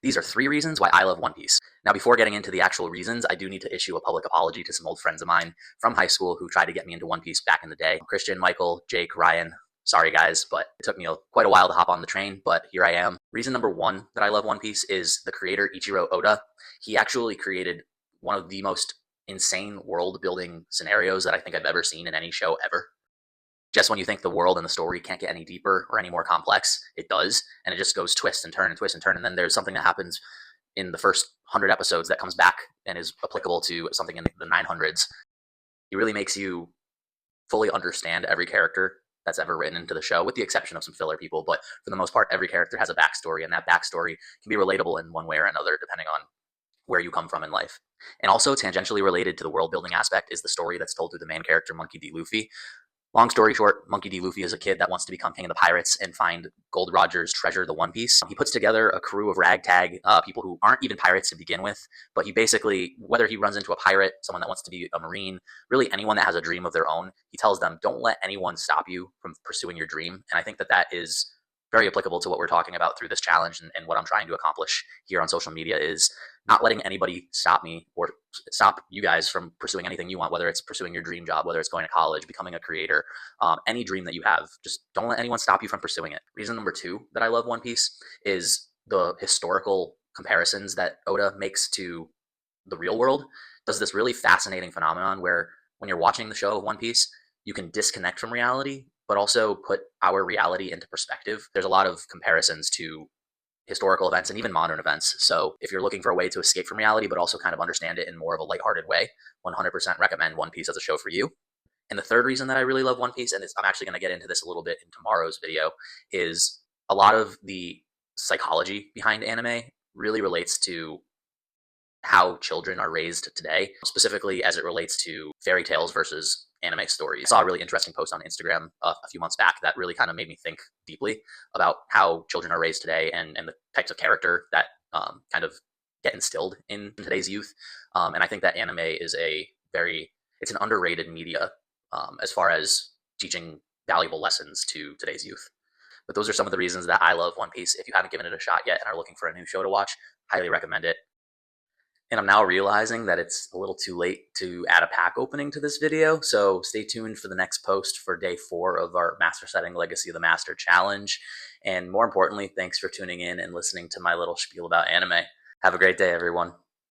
These are 3 reasons why I love One Piece. Now, before getting into the actual reasons, I do need to issue a public apology to some old friends of mine from high school who tried to get me into One Piece back in the day. Christian, Michael, Jake, Ryan. Sorry guys, but it took me quite a while to hop on the train, but here I am. Reason number 1 that I love One Piece is the creator Ichiro Oda. He actually created one of the most insane world building scenarios that I think I've ever seen in any show ever. Just when you think the world and the story can't get any deeper or any more complex, it does, and it just goes twist and turn and twist and turn, and then there's something that happens in the first 100 episodes that comes back and is applicable to something in the 900s. He really makes you fully understand every character that's ever written into the show, with the exception of some filler people, but for the most part, every character has a backstory, and that backstory can be relatable in one way or another, depending on where you come from in life. And also, tangentially related to the world building aspect is the story that's told through the main character, Monkey D. Luffy. Long story short, Monkey D. Luffy is a kid that wants to become king of the pirates and find Gold Roger's treasure, the One Piece. He puts together a crew of ragtag people who aren't even pirates to begin with, but he basically, whether he runs into a pirate, someone that wants to be a marine, really anyone that has a dream of their own, he tells them, don't let anyone stop you from pursuing your dream. And I think that that is very applicable to what we're talking about through this challenge, and what I'm trying to accomplish here on social media is not letting anybody stop me or stop you guys from pursuing anything you want, whether it's pursuing your dream job, whether it's going to college, becoming a creator, any dream that you have. Just don't let anyone stop you from pursuing it. Reason number 2 that I love One Piece is the historical comparisons that Oda makes to the real world. Does this really fascinating phenomenon where when you're watching the show of One Piece, you can disconnect from reality, but also put our reality into perspective. There's a lot of comparisons to historical events and even modern events. So if you're looking for a way to escape from reality, but also kind of understand it in more of a lighthearted way, 100% recommend One Piece as a show for you. And the third reason that I really love One Piece, and I'm actually going to get into this a little bit in tomorrow's video, is a lot of the psychology behind anime really relates to how children are raised today, specifically as it relates to fairy tales versus anime stories. I saw a really interesting post on Instagram a few months back that really kind of made me think deeply about how children are raised today, and the types of character that kind of get instilled in today's youth. And I think that anime is it's an underrated media as far as teaching valuable lessons to today's youth. But those are some of the reasons that I love One Piece. If you haven't given it a shot yet and are looking for a new show to watch, highly recommend it. And I'm now realizing that it's a little too late to add a pack opening to this video, so stay tuned for the next post for day 4 of our Master Setting Legacy of the Master Challenge. And more importantly, thanks for tuning in and listening to my little spiel about anime. Have a great day, everyone.